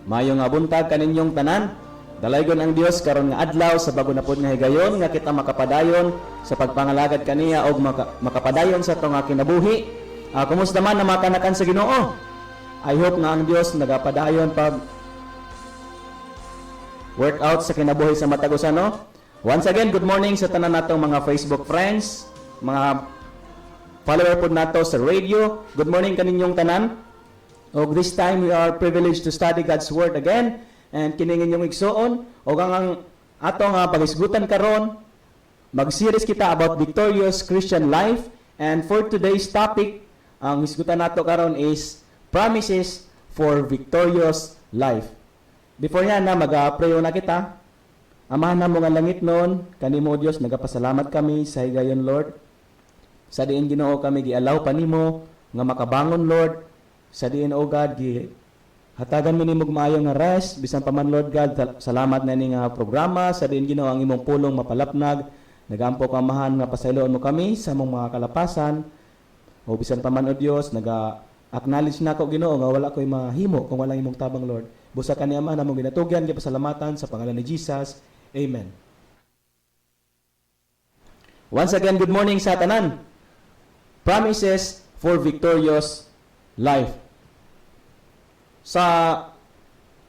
Mayong nga buntag kaninyong tanan. Dalaygon ang Dios karon nga adlaw sa bago na pud nga higayon nga kita makapadayon sa pagpangalagad kaniya og makapadayon sa atong kinabuhi. Kumusta man na makanakan sa Ginoo? I hope nga ang Dios nagapadayon pag workout sa kinabuhi sa matag usa, no? Once again, good morning sa tanan natong mga Facebook friends, mga follower pod nato sa radio. Good morning kaninyong tanan. Og this time we are privileged to study God's Word again. And kining inyong igsuon o ang atong pagisgutan karon, mag-series kita about victorious Christian life. And for today's topic, ang isgutan nato karon is promises for victorious life. Before yan na mag-pray na kita. Amahan na mo nga langit noon, kanimo Dios nagapasalamat kami sa higayon Lord. Sa diin Ginoo kami gialaw pa nimo nga makabangon Lord. Sa diin O God hatagan mo ni maayo nga rest, bisan pa man Lord God, salamat na ni nga programa, sa din Ginoo ang imong pulong mapalapnag, nagampo ka mahan nga pasayloon mo kami sa mong mga kalapasan, o bisan pa man o Dios, acknowledge na ko Ginoo nga wala ko'y mahimo kung wala imong tabang Lord. Busa ka ni Ama na mong ginatugyan, pasalamatan sa pangalan ni Jesus. Amen. Once again, good morning sa tanan. Promises for victorious life. Sa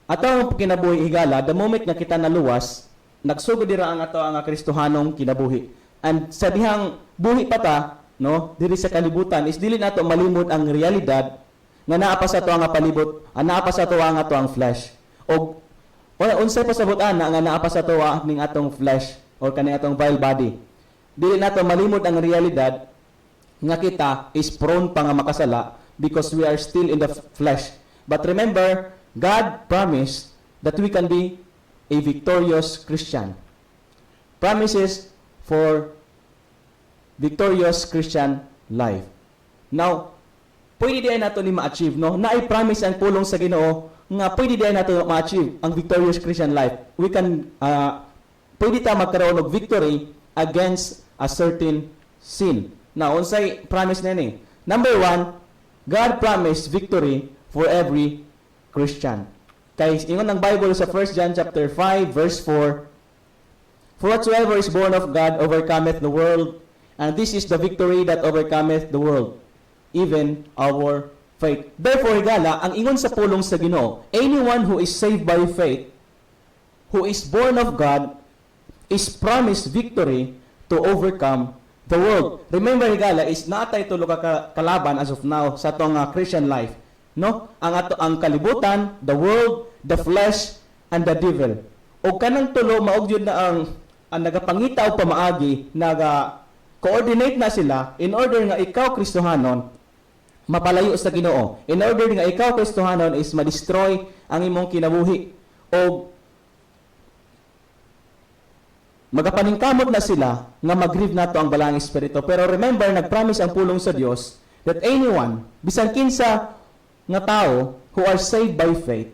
atong kinabuhi higala, the moment nga kita naluwas, nagsugod dira ang ato ang Kristohanong kinabuhi. And sa dihang buhi pa ta, no, diri sa kalibutan is dili nato malimot ang realidad nga naa pa sa ato ang palibot, naa pa sa ato ang ato ang flesh. Og unsay pasabutan na nga naa pa sa ato ning atong flesh or kani atong vile body. Dili nato malimot ang realidad nga kita is prone pa nga makasala because we are still in the flesh. But remember, God promised that we can be a victorious Christian. Promises for victorious Christian life. Now, pwede din nato ni ma-achieve, no? Na-promise ang pulong sa Ginoo nga pwede din nato ma-achieve ang victorious Christian life. We can, pwede ta magkaroon ng victory against a certain sin. Now, unsay promise na ni? Number 1, God promised victory for every Christian. Kay ingon ng Bible sa 1 John chapter 5 verse 4, for whatsoever is born of God overcometh the world, and this is the victory that overcometh the world, even our faith. Therefore, higala, ang ingon sa pulong sa Ginoo, anyone who is saved by faith, who is born of God, is promised victory to overcome the world. Remember, higala, is natay tulo ka kalaban as of now sa atong Christian life. No? Ang kalibutan, the world, the flesh, and the devil. O kanang tulo maog yun na ang nagapangita o pamaagi, naga-coordinate na sila in order nga ikaw Kristohanon mapalayo sa Ginoo. In order nga ikaw Kristohanon is ma-destroy ang imong kinabuhi. O magapaningkamot na sila nga mag-grieve nato ang balang espiritu. Pero remember, nag-promise ang pulong sa Dios that anyone, bisan kinsa nga tao who are saved by faith,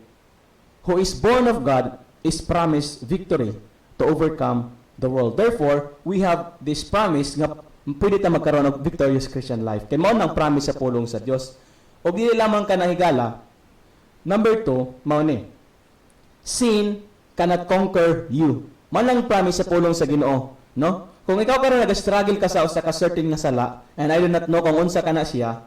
who is born of God, is promised victory to overcome the world. Therefore, we have this promise nga pwede ta magkaroon ng victorious Christian life. Kay mao nang promise sa pulong sa Dios. O dili lamang ka nahigala. Number 2, mao ni. Sin cannot conquer you. Mao nang promise sa pulong sa Ginoo, no? Kung ikaw karon nag-struggle ka sa usa ka certain nga sala, and I do not know kung unsa kana siya,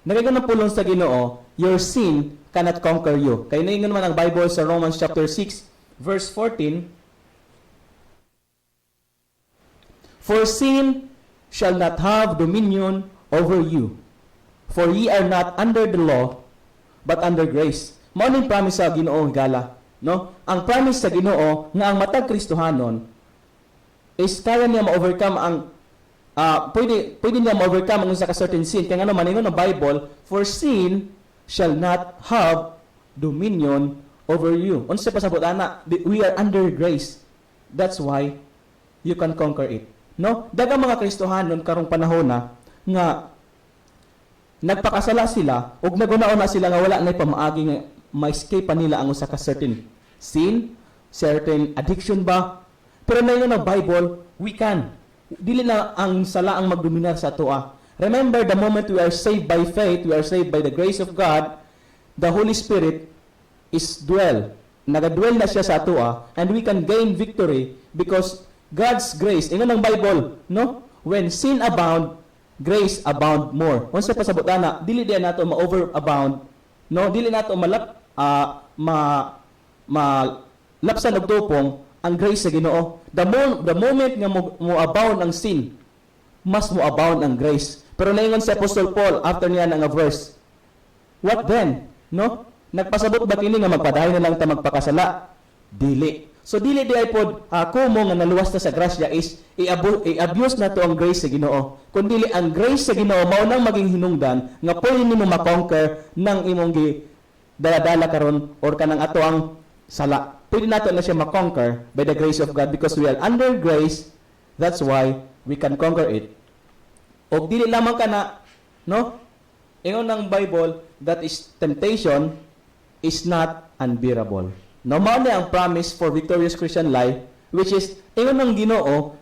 nagaygon ng pulong sa Ginoo, your sin cannot conquer you. Kaya naingon man ang Bible sa Romans chapter 6, verse 14, for sin shall not have dominion over you, for ye are not under the law, but under grace. Mao ning promise sa Ginoo higala, no? Ang promise sa Ginoo nga ang matag Kristohanon is kaya niya ma-overcome ang pwede niya ma-overcome ang isa ka certain sin. Kaya nga maningon ng Bible, for sin shall not have dominion over you. Unsa pa sabot ana? We are under grace. That's why you can conquer it. No? Daghang mga Kristohanon karong panahon na nga nagpakasala sila ug nagunaon na sila nga wala na pamaagi nga ma-escape pa nila ang usa ka certain sin, certain addiction ba. Pero naingon ng Bible, we can. Dili na ang sala ang magdominar sa atoa. Remember, the moment we are saved by faith, we are saved by the grace of God, the Holy Spirit nagadwell na siya sa atoa, and we can gain victory because God's grace, ingon ng Bible, no? When sin abound, grace abound more. Unsa pasabot ana, dili diyan nato ma-overabound, no? Dili nato lapsan og tupong ang grace sa Ginoo. The moment nga mo abound ang sin, mas mo abound ang grace. Pero naingon si Apostle Paul after niya nga verse, what then? No? Nagpasabot ba kini nga magpadayon na lang ta magpakasala? Dili. So dili di ay pod kumo nga naluwas ta sa grasya is i-abuse na to ang grace sa Ginoo. Kundi ang grace sa Ginoo mao nang maging hinungdan nga pwede nimo ma-conquer nang imong dala-dala karon or kanang ato ang sala. Pwede nato na siya ma-conquer by the grace of God because we are under grace. That's why we can conquer it. O dili lamang kana, no? Ingon ng Bible that is temptation is not unbearable. No, mao ni ang promise for victorious Christian life, which is ingon ng Ginoo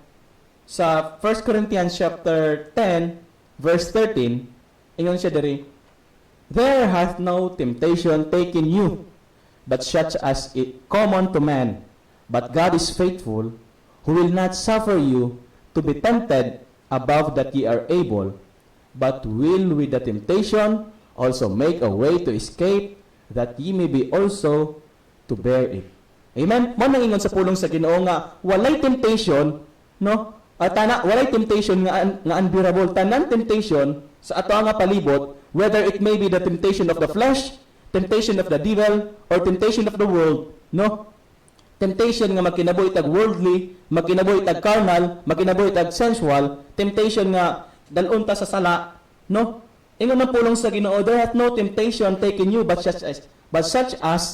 sa 1 Corinthians chapter 10 verse 13, ingon siya diri, there hath no temptation taken you, but such as is common to man. But God is faithful, who will not suffer you to be tempted above that ye are able, but will with the temptation also make a way to escape, that ye may be also to bear it. Amen? Mo nang ingon sa pulong sa Ginoo nga walay temptation, no? Walay temptation nga unbearable. Tanan temptation sa ato nga palibot, whether it may be the temptation of the flesh, temptation of the devil, or temptation of the world, no? Temptation nga magkinabuhi tag worldly, magkinabuhi tag carnal, magkinabuhi tag sensual, temptation nga dalunta sa sala, no? Ingon ng pulong sa Ginoo, there hath no temptation taken you but such as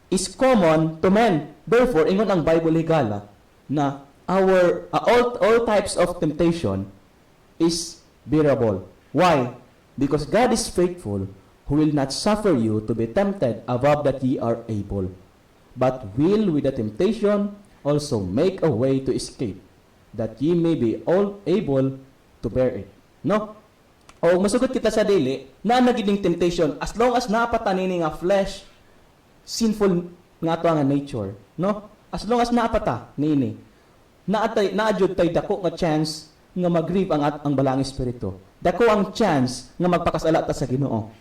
is common to men. Therefore, ingon ang Bible higala na all types of temptation is bearable. Why? Because God is faithful, who will not suffer you to be tempted above that ye are able, but will with the temptation also make a way to escape, that ye may be all able to bear it. No? O masugot kita sa dili na nagining temptation as long as napatanini nga flesh, sinful nga ato nga nature, no? As long as naapata nini, naadjud tay dako nga chance nga mag-grieve ang balang espiritu. Dako ang chance nga magpakasala ta sa Ginoo.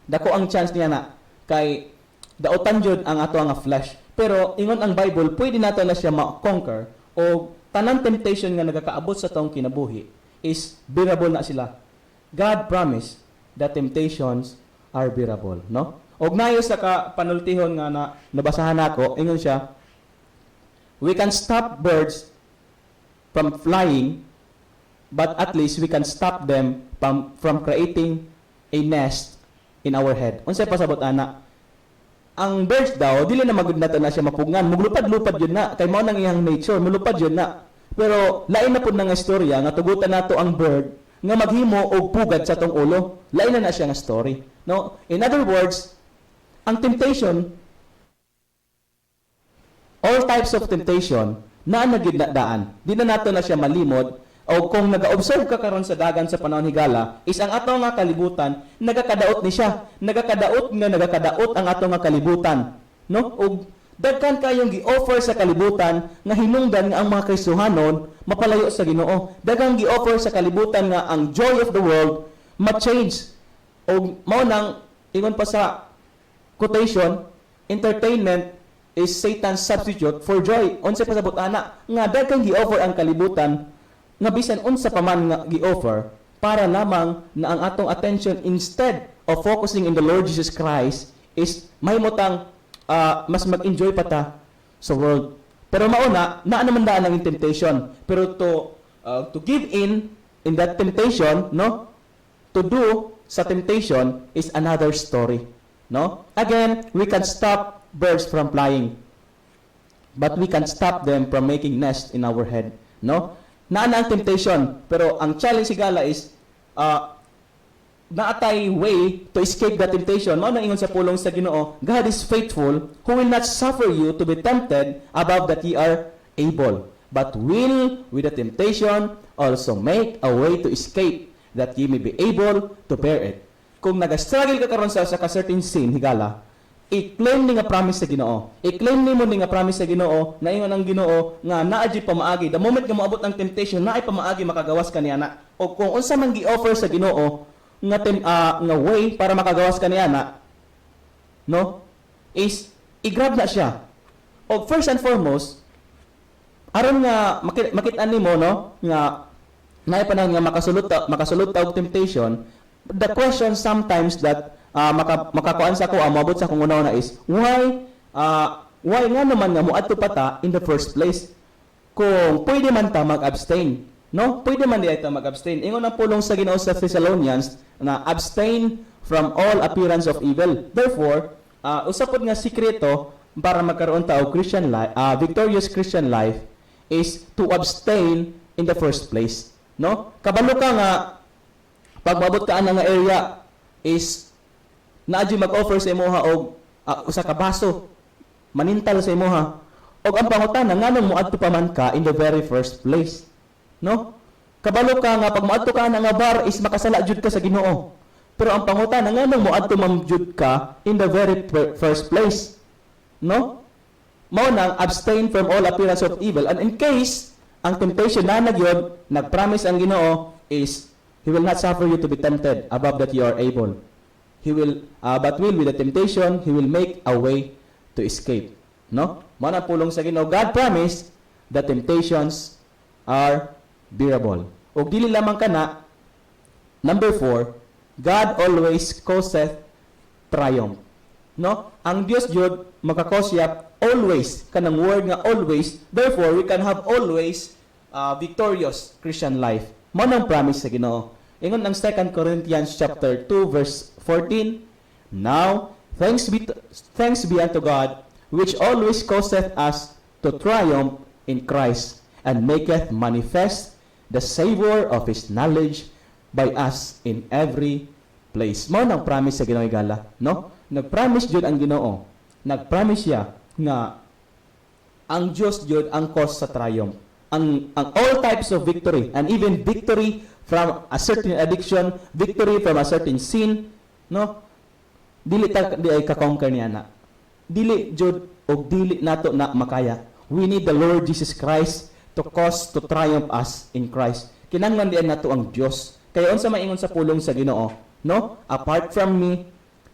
Dako ang chance niya na kay daotan jud ang ato nga flesh. Pero ingon ang Bible, pwede nato na siya ma-conquer o tanang temptation nga nagakaabot sa tong kinabuhi is bearable na sila. God promised that temptations are bearable, no? Og nayo sa panultihon nga nabasahan nako, ingon siya, we can stop birds from flying, but at least we can stop them from creating a nest in our head. Unsay pasabot ana? Ang birds daw dili na magud nato na siya mapugngan, muglupad-lupad yun na kay mao nang iyang nature, mulupad yun na. Pero lain na pud nga istorya nga tugutan nato ang bird nga maghimo og pugad sa tong ulo. Lain na siya nga story, no? In other words, ang temptation, all types of temptation, na nagidaan. Di na nato na siya malimod. O kung nag-observe ka karon sa dagan sa panahon higala, is ang ato nga kalibutan, nagakadaot ni siya. Nagakadaot ang ato nga kalibutan. No? O dagkan kayong gi-offer sa kalibutan, nga hinungdan nga ang mga Kristohanon, mapalayo sa Ginoo. Dagang gi-offer sa kalibutan nga ang joy of the world, ma-change. O mao nang, ingon pa sa quotation, entertainment is Satan's substitute for joy. Unsa pasabot ana nga daghang gi-offer ang kalibutan nga bisan unsa pa man nga gi-offer para lamang na ang atong attention instead of focusing in the Lord Jesus Christ is mahimutang mas mag-enjoy pa ta sa world. Pero mauna naa naman daan ang temptation. Pero to give in that temptation, no? To do sa temptation is another story. No? Again, we can stop birds from flying, but we can stop them from making nest in our head. No? Naana ang temptation, pero ang challenge sigala is naatay way to escape the temptation. Mao nang ingon sa pulong sa Ginoo, God is faithful, who will not suffer you to be tempted above that ye are able, but will with the temptation also make a way to escape, that ye may be able to bear it. Kung nag-struggle ka karon sa certain sin higala, i-claim ni nga promise sa Ginoo. I-claim nimo ni nga promise sa Ginoo na ingon ang Ginoo nga naa jud pamaagi. The moment nga moabot ang temptation, naay pamaagi makagawas kaniya na. O kung unsa man gi-offer sa Ginoo nga way para makagawas kaniya na, no? Is i-grab na siya. O first and foremost, aron nga makit-an nimo, no, nga naay panahon nga makasulot ta og temptation. The question sometimes that makakuan sa ko moabot sa kung una is why nga naman nga moadto pa ta in the first place kung pwede man ta mag-abstain, no? Pwede man di ta mag-abstain. Ingon ang pulong sa Ginoo sa Thessalonians na abstain from all appearance of evil. Therefore, usapod nga sikreto para magkaroon ta og Christian life, victorious Christian life is to abstain in the first place, no? Kabalo ka nga pag maabot ka ana nga area is naadyo mag-offer sa imoha og usa ka baso manintal sa imoha og ang pangutana nganong moadto pa man ka in the very first place, no? Kabalo ka nga pag moadto ka na nga bar is makasala jud ka sa Ginoo, pero ang pangutana nganong moadto man jud ka in the very first place, no? Mao nang abstain from all appearance of evil, and in case ang temptation na nagyod nagpromise ang Ginoo is He will not suffer you to be tempted above that you are able. He will, but with the temptation, He will make a way to escape. No? Mana pulong sa Ginoo, God promised the temptations are bearable. O dili lamang kana, number 4, God always causeth triumph. No? Ang Dios jud makakosyap always, kanang word nga always, therefore we can have always victorious Christian life. Mo nang promise sa Ginoo. Ingon ang 2 Corinthians chapter 2 verse 14, now thanks be unto God, which always causeth us to triumph in Christ, and maketh manifest the savor of His knowledge by us in every place. Mo nang promise sa Ginoo igala, no? Nagpromise jud ang Ginoo. Nagpromise siya nga ang Dios jud ang cause sa triumph. Ang all types of victory, and even victory from a certain addiction, victory from a certain sin, no? Dili ay ka-conquer niya na. Dili jud og dili nato na makaya. We need the Lord Jesus Christ to cause to triumph us in Christ. Kinahanglan diyan nato ang Dios. Kaya unsa maingon sa pulong sa Ginoo, no? Apart from me,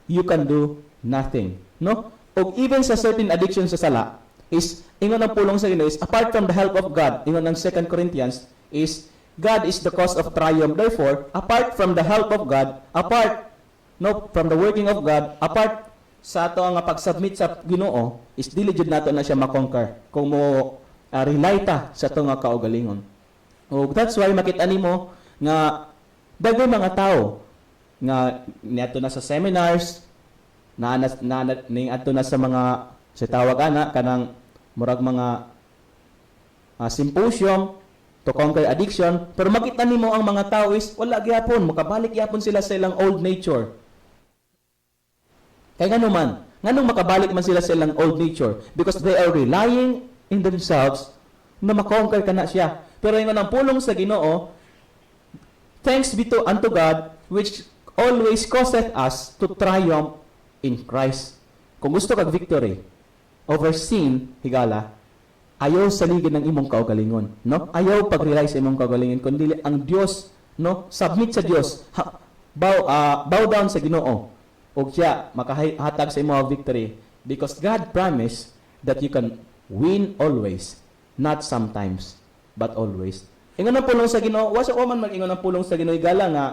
you can do nothing, no? Og even sa certain addiction sa sala, is ingon ang pulong sa Ginoo is apart from the help of God. Ingon ang 2 Corinthians is God is the cause of triumph. Therefore, apart from the help of God, from the working of God, apart sa ato nga pag-submit sa Ginoo, is dili jud nato na siya makonquer kung mo rely ta sa ato nga kaugalingon. O that's why makita nimo nga daghay mga tao nga niadto na sa seminars, ning adto na sa mga sa tawag ana kanang murag mga symposium to conquer addiction, pero makita nimo ang mga tao is wala gyapon, makabalik gyapon sila sa ilang old nature. Kaya nganong makabalik man sila sa ilang old nature? Because they are relying in themselves na makonquer ka na siya. Pero ingon ang pulong sa Ginoo, thanks be unto God, which always causeth us to triumph in Christ. Kung gusto kag victory over sin, higala, ayaw saligid ng imong kaugalingon, no? Ayaw pag-rely sa imong kaugalingon, kundi ang Dios, no? Submit sa Dios. Bow down sa Ginoo. Og siya makahatag sa imong victory, because God promised that you can win always, not sometimes, but always. Ingon ang pulong sa Ginoo, wasa ko man mag-ingon ang pulong sa Ginoo igala nga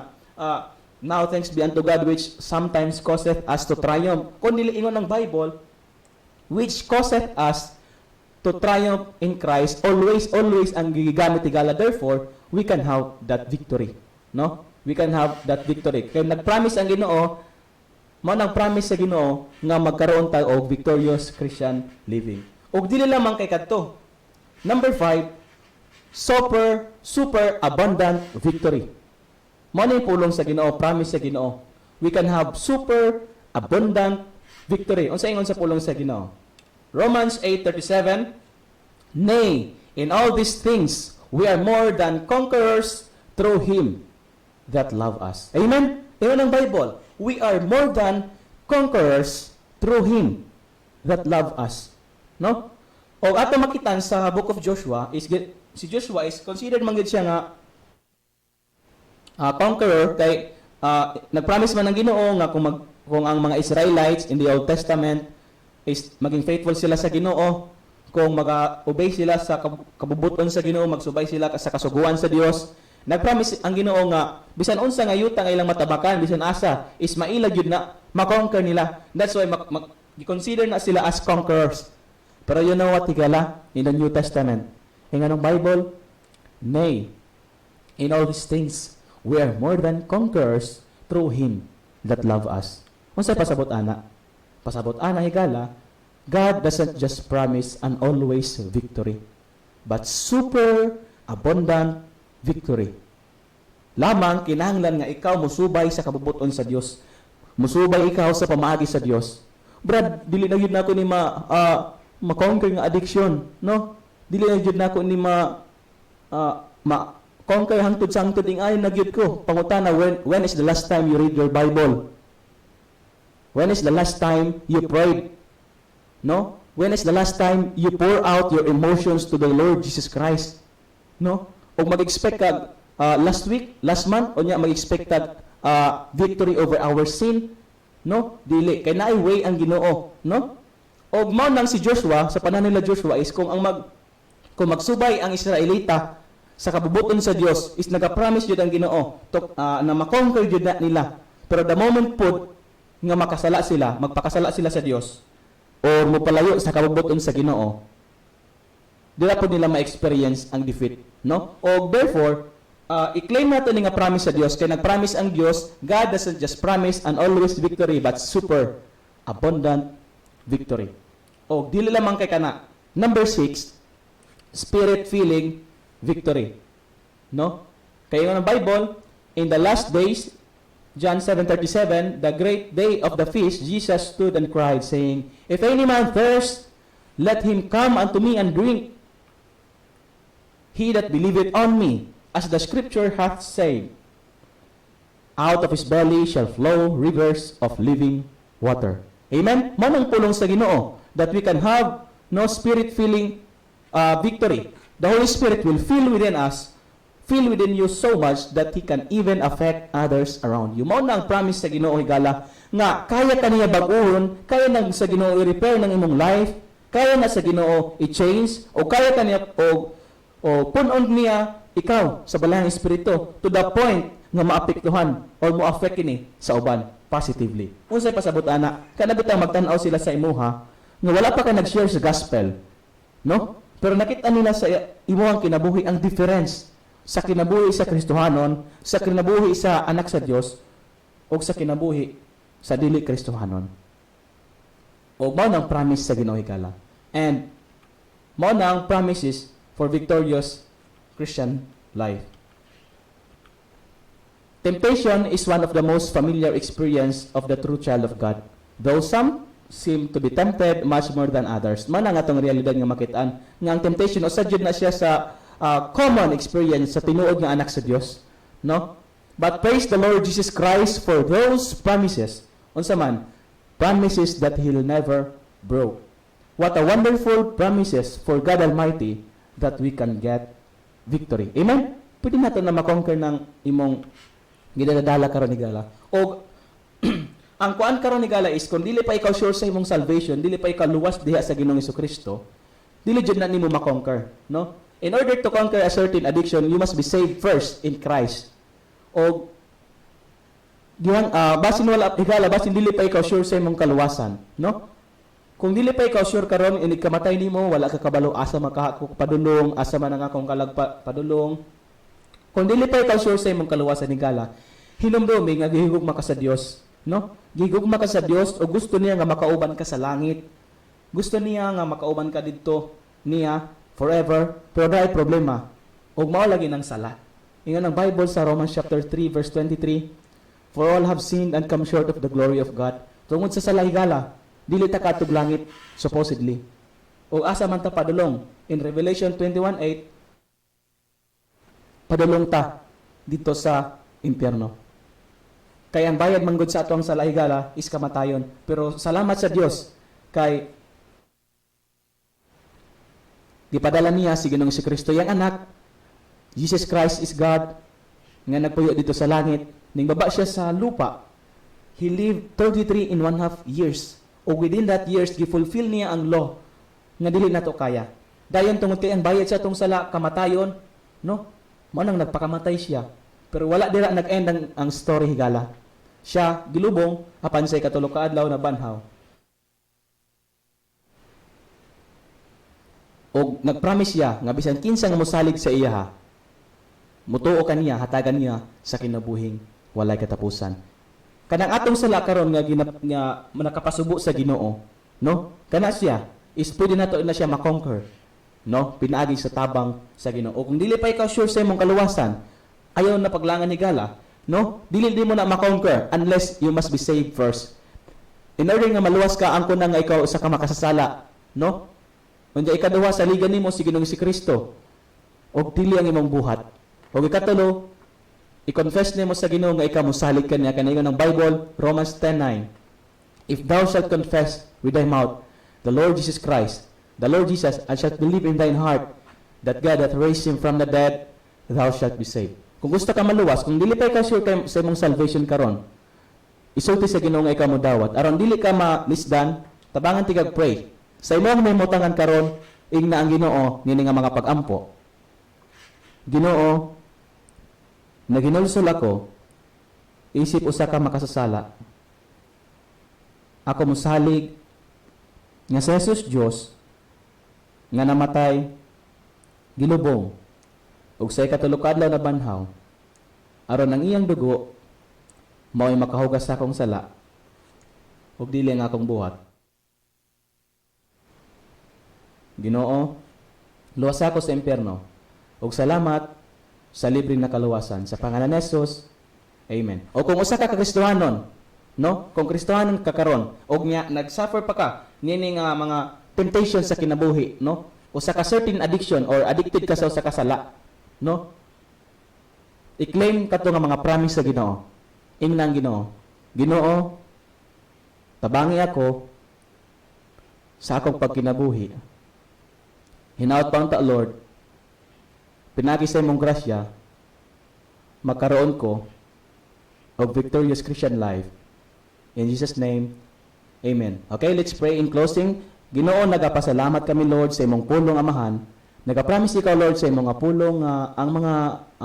now thanks be unto God, which sometimes causeth us to triumph. Kundi ingon ng Bible, which causeth us to triumph in Christ, always ang gigamit igala. Therefore, we can have that victory, no? We can have that victory. Kaya nag-promise ang Ginoo, nang promise sa Ginoo nga magkaroon tayo og victorious Christian living. Og dili lamang kay kadto. Number 5, super abundant victory. Mao ni pulong sa Ginoo, promise sa Ginoo. We can have super abundant victory. Unsa ingon sa pulong sa Ginoo? Romans 8:37, nay, in all these things, we are more than conquerors through Him that love us. Amen? Amen ang Bible. We are more than conquerors through Him that love us. No? O ato makitan sa book of Joshua, si Joshua is considered man gid siya nga conqueror kay nagpromise man ng Ginoo nga kung ang mga Israelites in the Old Testament is maging faithful sila sa Ginoo, kung mag-obey sila sa kabubuton sa Ginoo, magsubay sila sa kasuguan sa Dios. Nagpromise ang Ginoo nga bisan unsa nga yuta nga ilang matabakan, bisan asa is mailag yun na makonquer nila. That's why i-consider na sila as conquerors. Pero you know what higala in the New Testament? In anong Bible? Nay, in all these things we are more than conquerors through Him that love us. Unsa pasabot ana? Pasabot ana higala, God doesn't just promise an always victory, but super abundant victory. Lamang kinahanglan nga ikaw musubay sa kabubuton sa Dios. Musubay ikaw sa pamaagi sa Dios. Brad, dili na gyud nako ni ma-conquer nga addiction, no? Dili na gyud nako ni ma-conquer hangtod sa hangtod ing ayon na gyud ko. Pangutana, when is the last time you read your Bible? When is the last time you prayed? No? When is the last time you pour out your emotions to the Lord Jesus Christ? No? O mag-expect ka last week, last month, o niya mag-expect ka victory over our sin? No? Dili. Kaya naay way ang Ginoo. No? O mao nang si Joshua, sa panahon nila Joshua, is kung magsubay ang Israelita sa kabubuton sa Dios, is nagapromise yun ang Ginoo na makonquer yun na nila. Pero the moment po nga magpakasala sila sa Dios, or mupalayo sa kabubuton sa Ginoo, dila po nila ma-experience ang defeat, no? O therefore, i-claim natin nga promise sa Dios, kay nag-promise ang Dios, God doesn't just promise an always victory, but super abundant victory. O dili lamang kay kana. Number 6, spirit-filling victory, no? Kaya ng Bible, in the last days, John 7:37, the great day of the feast, Jesus stood and cried, saying, If any man thirst, let him come unto me and drink. He that believeth on me, as the scripture hath said, out of his belly shall flow rivers of living water. Amen? Manong pulong sa Ginoo that we can have no spirit-filling victory. The Holy Spirit will fill within us, fill within you so much that He can even affect others around you. Mao na ang promise sa Ginoo higala nga kaya ka niya bag-ohon, kaya na sa Ginoo i-repair ng imong life, kaya na sa Ginoo i-change, o kaya ka niya o punon niya ikaw sa balahang espiritu to the point nga maapektuhan or mo-affect kini sa uban positively. Unsay pasabot ana, kana bitang magtan-aw sila sa imuha nga wala pa ka nag-share sa gospel, no? Pero nakita nila sa imuhang kinabuhi ang difference sa kinabuhi sa Kristohanon, sa kinabuhi sa anak sa Dios, o sa kinabuhi sa dili Kristohanon. O mao nang promise sa Ginoo higala. And mao nang promises for victorious Christian life. Temptation is one of the most familiar experience of the true child of God. Though some seem to be tempted much more than others. Man ang atong realidad nga makitaan nga ang temptation o sadyod na siya sa common experience sa tinuod nga anak sa Dios, no? But praise the Lord Jesus Christ for those promises. Unsa man? Promises that He'll never broke. What a wonderful promises for God Almighty that we can get victory. Amen? Pwede natin na makonquer ng imong ginadala karon higala. O ang kuan karon higala is kung dili pa ikaw sure sa imong salvation, dili pa ikaw luwas diha sa Ginoong Hesukristo, dili jud na nimo makonquer, no? In order to conquer a certain addiction, you must be saved first in Christ. O basin wala higala, basin dili pa ikaw sure sa imong kaluwasan, no? Kung dili pa ikaw sure karon ini kamatay nimo, wala ka kabalo asa makakapadulong, asa man nga kung kalagpadulong. Kung dili pa ikaw sure sa imong kaluwasan higala, hinumdumi nga gihigugma ka sa Dios, no? Gihigugma ka sa Dios o gusto niya nga makauban ka sa langit. Gusto niya nga makauban ka didto niya forever, pero dahil problema, huwag mao lagi ng sala. Ingon ang Bible sa Romans chapter 3, verse 23, For all have sinned and come short of the glory of God. Tungod sa sala higala, dili ta katug langit, supposedly. O asa man ta padulong. In Revelation 21:8, padulong ta dito sa impyerno. Kay ang bayad manggod sa atong sala higala is kamatayon. Pero salamat sa Dios kay gipadala niya si Ginoong si Kristo yang anak. Jesus Christ is God nga nagpuyo dito sa langit. Ning baba siya sa lupa. He lived 33 and 1/2 years. O within that years, gifulfill niya ang law nga dili nato kaya. Dayon tungod kay ang bayad sa atong sala kamatayon, no? Mao nang nagpakamatay siya. Pero wala dira nag-end ang story higala. Siya gilubong apan say katulo ka adlaw na banhaw. Og nagpromise siya nga bisan kinsa nga mosalig sa iya, mutuo kaniya, hatagan niya sa kinabuhing walay katapusan. Kanang atong sala karon nga nakapasubo sa Ginoo, no? Kana siya is pwede nato na siya makonquer, no? Pinaagi sa tabang sa Ginoo. O kung dili pa ikaw sure sa imong kaluwasan, ayaw na paglangan ni gala, no? Dili mo na makonquer unless you must be saved first. In order nga maluwas ka, angko na nga ikaw sa kamakasasala, no? Unya ikaduha sa liga nimo si Ginoong si Kristo. Og dili ang imong buhat. Og ikatulo, i-confess nimo sa Ginoo nga ikaw mosalig kaniya kaniya ng Bible, Romans 10:9. If thou shalt confess with thy mouth the Lord Jesus Christ, the Lord Jesus, and shalt believe in thine heart that God hath raised him from the dead, thou shalt be saved. Kung gusto ka maluwas, kung dili pa ikaw sure sa imong salvation karon, isulti sa Ginoo nga ikaw modawat. Aron dili ka malisdan, tabangan tigag pray. Sa imong mahimotangan karon, ingna ang Ginoo nini nga mga pag-ampo. Ginoo, naginulsol ako, isip usa ka makasasala. Ako mosalig nga sa Jesus Dios nga namatay gilubong ug sa ikatulo ka adlaw na banhaw aron ang iyang dugo mao'y makahugas sa akong sala ug dili ang akong buhat. Ginoo, luwas ako sa impyerno ug salamat sa libreng na kaluwasan sa pangalan ni Jesus. Amen. O kung usa ka Kristohanon, no? Kung Kristohanon ka karon og nya nagsuffer pa ka nini nga mga temptation sa kinabuhi, no? Usa ka certain addiction or addicted ka sa usa ka sala, no? I-claim kato nga mga promise sa Ginoo. Ingnang Ginoo. Ginoo, tabangi ako sa akong pagkinabuhi. Hinaot pa unta, Lord, pinagi sa imong grasya, magkaroon ko of victorious Christian life. In Jesus' name, Amen. Okay, let's pray in closing. Ginoo, nagapasalamat kami, Lord, sa imong pulong amahan. Nagapromise ikaw, Lord, sa imong pulong ang mga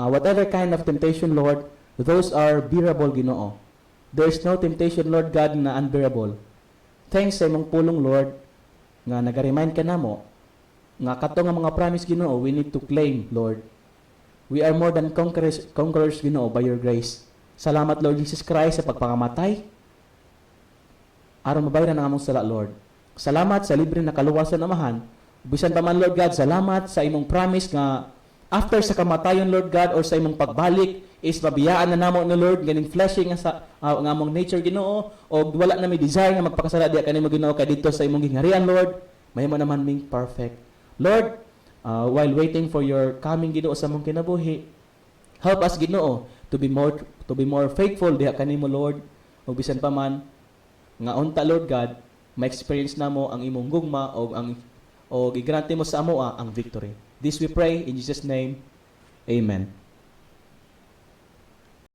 whatever kind of temptation, Lord, those are bearable, Ginoo. There is no temptation, Lord God, na unbearable. Thanks sa imong pulong, Lord, nga naga-remind ka namo nga kato nga mga promise, Ginoo, we need to claim, Lord. We are more than conquerors, Ginoo, by your grace. Salamat, Lord Jesus Christ, sa pagpangamatay aron mabayaran ang among sala, Lord. Salamat sa libre na kaluwasan amahan. Bisan pa man, Lord God, salamat sa imong promise nga after sa kamatayon, Lord God, or sa imong pagbalik is mabiyaan na namo no, Lord, ganing fleshing nga sa nga among nature, Ginoo, o wala na may desire nga magpakasala diya kanimo, Ginoo, kay dito sa imong gingharian, Lord. Mahimo naman ming perfect. Lord, while waiting for your coming, Ginoo, sa mong kinabuhi, help us, Ginoo, to be more faithful diha kanimo, Lord. O bisan pa man nga unta, Lord God, ma-experience namo ang imong gugma o gigrante mo sa amoa ang victory. This we pray in Jesus' name. Amen.